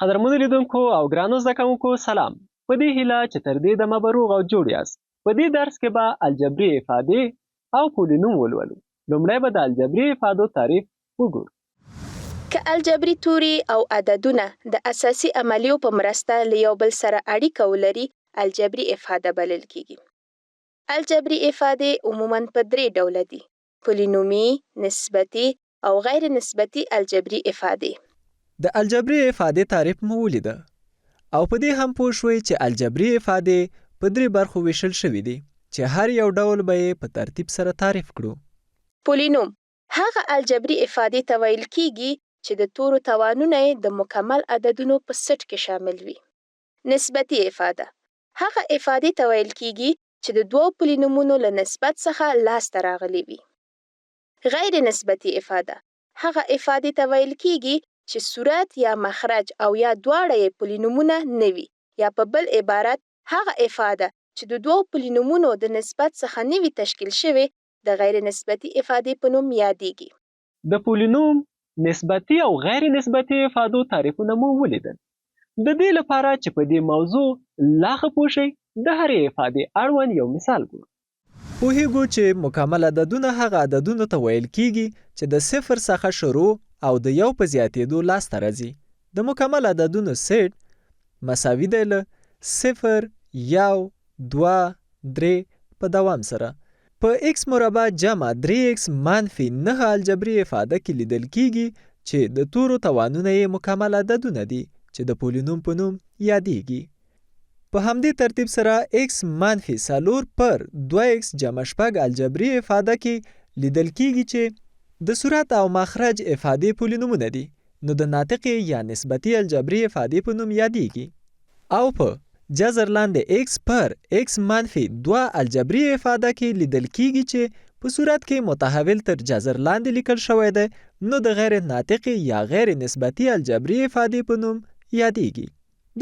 قدرمنو لیدونکو او ګرانو زده کوونکو سلام. په دې هیله چې تر دې دمه به روغ او جوړ یاست. په دې درس کې به الجبري افادې او پولینوم ولولو. لومړی به د الجبري افادو تعریف وګورو. که الجبري توري او عددونه د اساسي عملیو په مرسته له یو بل سره اړیکه ولري، الجبري افاده بلل کیږي. الجبري افادې عموماً په درې ډوله دي: پولینومي، نسبتي او غیر نسبتي الجبري افادې. د الجبري افادې تعریف مو ولیده او په دې هم پوه شوئ چې الجبري افادې په درې برخو ویشل شوي دي چې هر یو ډول به یې په ترتیب سره تعریف کړو. پولینوم هغه الجبري افادې ته ویل کیږي چې د تورو توانونه یې د مکمل عددونو په سټ کې شامل وي. نسبتي افاده هغه افادې ته ویل کیږي چې د دوو پولینومونو له نسبت څخه لاسته راغلي وي. غیر نسبتي افاده هغه افادې ته ویل کیږي چې صورت یا مخرج او یا دواړه یې پولینومونه نه وي، یا په بل عبارت هغه افاده چې د دوو پولینومونو د نسبت څخه نه وي تشکیل شوی د غیر نسبتي افادې په نوم یادېږي. د پولینوم، نسبتي او غیر نسبتي افادو تعریفونه مو ولیدل. د دې لپاره چې په دې موضوع لا ښه پوه شئ، د هرې افادې اړوند یو مثال ګورو. پوهیږو چې مکمل عددونه هغه عددونو ته ویل کیږي چې د صفر څخه شروع او د یو په زیاتېدو لاسته راځي. د مکمل عددونو سیټ مساوي دی له 0 1 2 3 په دوام سره. په x مربع جمع 3x منفي 9 الجبري افاده کې لیدل کیږي چې د تورو توانونه یې مکمل عددونه دي چې د پولینوم په نوم یادېږي. په همدې ترتیب سره x منفي 4 پر 2x جمع 6 الجبري افاده کې لیدل کیږي چې د صورت او مخرج افادې پولینومونه دي، نو د ناطقې یا نسبتي الجبري افادې په نوم یادېږي. او په جذر لاندې x پر x منفي 2 الجبري افاده کې لیدل کیږي چې په صورت کې متحول تر جذر لاندې لیکل شوی دی، نو د غیر ناطقې یا غیر نسبتي الجبري افادې په نوم یادېږي.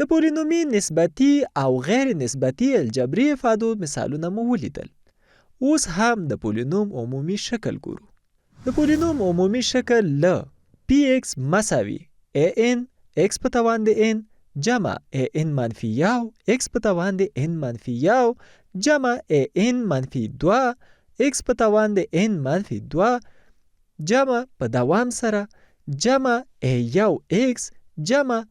د پولینومي، نسبتي او غیر نسبتي الجبري افادو مثالونه مو ولیدل. اوس هم د پولینوم عمومي شکل ګورو. د پولینوم عمومي شکل له px مساوي an x په توان د n جمع an منفي 1 x په توان د n منفي 1 جمع an منفي 2 x په توان د n منفي 2 جمع په دوام سره جمع a1x جمع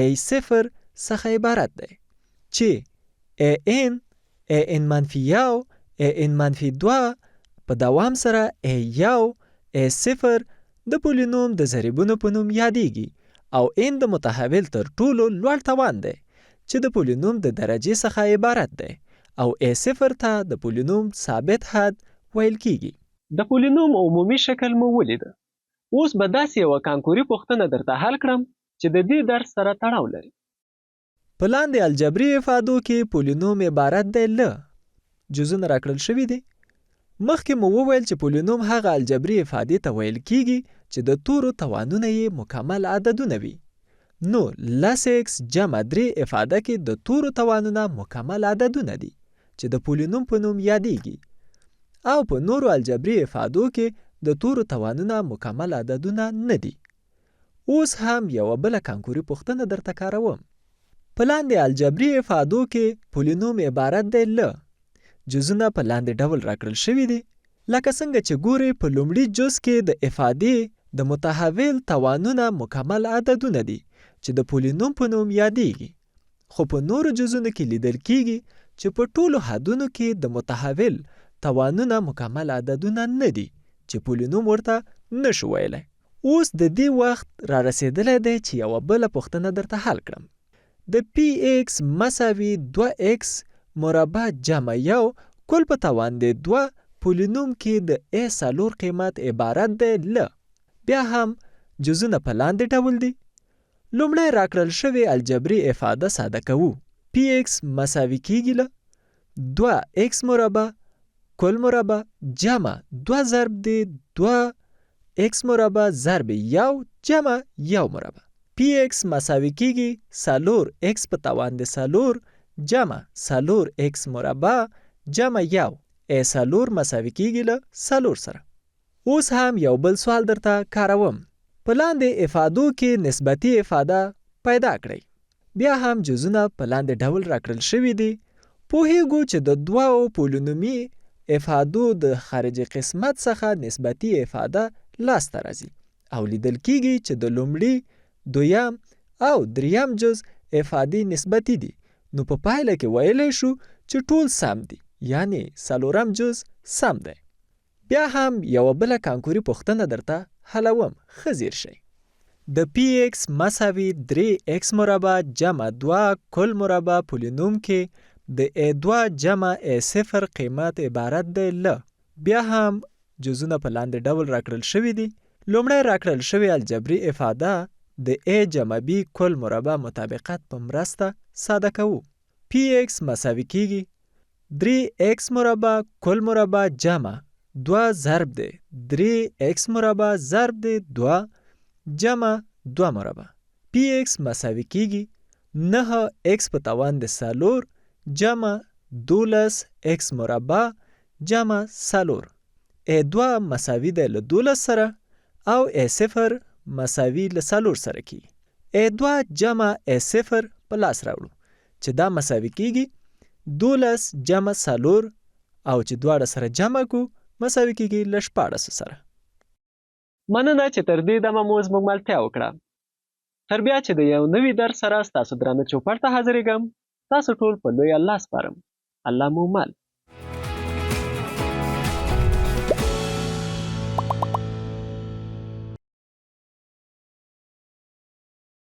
a0 څخه عبارت دی چې an منفي 1 an منفي 2 په دوام سره a1 a0 د پولینوم د ضریبونو په نوم یادېږي او n د متحول تر ټولو لوړ توان دی چې د پولینوم د درجې څخه عبارت دی او a0 ته د پولینوم ثابت حد ویل کیږي. د پولینوم عمومي شکل مو ولیده. اوس به داسې یوه کانکوري پوښتنه درته حل کړم چې د دې درس سره تړاو لري. په لاندې الجبري افادو کې پولینوم عبارت دی له جزونه راکړل شوي دي. مخکې مو وویل چې پولینوم هغه الجبري افادې ته ویل کیږي چې د تورو توانونه یې مکمل عددونه وي. نو 10x جمع 3 افاده کې د تورو توانونه مکمل عددونه دي چې د پولینوم په نوم یادېږي. او په نورو الجبري افادو کې د تورو توانونه مکمل عددونه نه دي. اوس هم یوه بله کانکوري پوښتنه درته کاروم. په لاندې الجبري افادو کې پولینوم عبارت دی له جزونه په لاندې ډول راکړل شوي دي. لکه څنګه چې ګورئ په لومړي جز کې د افادې د متحول توانونه مکمل عددونه دي چې د پولینوم په نوم یادېږي. خو په نورو جزونو کې لیدل کیږي چې په ټولو حدونو کې د متحول توانونه مکمل عددونه نه دي چې پولینوم ورته نشو ویلی. اوس د دې وخت را رسیدلی دی چې یوه بله پوښتنه درته حل کړم. د px مساوي 2x مربع جمع 1 کل په توان د 2 پولینوم کې د a4 قیمت عبارت دی له. بیا هم جزونه په لاندې ډول دي. لومړی راکړل شوی الجبري افاده ساده کوو. px مساوي کیږي له 2x مربع کل مربع جمع 2 ضرب د 2x مربع ضرب 1 جمع 1 مربع. px مساوي کیږي 4x په توان د 4 جمع 4x مربع جمع 1 a4 مساوي کیږي له 4 سره. اوس هم یو بل سوال درته کاروم. په لاندې افادو کې نسبتي افاده پیدا کړئ. بیا هم جزونه په لاندې ډول راکړل شوي دي. پوهیږو چې د دوو پولینومي افادو د خارج قسمت څخه نسبتي افاده لاسته راځي او لیدل کیږي چې د لومړي، دویم او دریم جز افادې نسبتي دي. نو په پایله کې ویلی شو چې ټول سم دي، یعنی څلورم جز سم دی. بیا هم یوه بله کانکوري پوښتنه درته حلوم، ښه ځیر شئ. د پی ایکس مساوي 3x مربع جمع 2 کل مربع پولینوم کې د A2 جمع A0 قیمت عبارت دی له. بیا هم جزونه په لاندې ډول راکړل شوي دي. لومړی راکړل شوی الجبري افاده د A جمع B کل مربع مطابقت په مرسته ساده کوو. پی ایکس مساوي کیږي 3x مربع کل مربع جمع 2 ضرب دی 3x مربع ضرب دی 2 جمع 2 مربع. پی ایکس مساوي کیږي 9x په توان د 4 جمع 12x مربع جمع 4. A2 مساوي دی له 12 سره او A0 مساوي له 4 سره کی. A2 جمع A0 په لاس راوړو چې دا مساوي کیږي 12 جمع 4 او چې دواړه سره جمع کو مساوي کیږي له 14 سره. مننه چې تر دې دمه مو زموږ ملتیا وکړه. تر بیا چې د یو نوي درس سره ستاسو درانه چوپړ ته حاضرېږم، تاسو ټول په لوی الله سپارم. الله مو مل.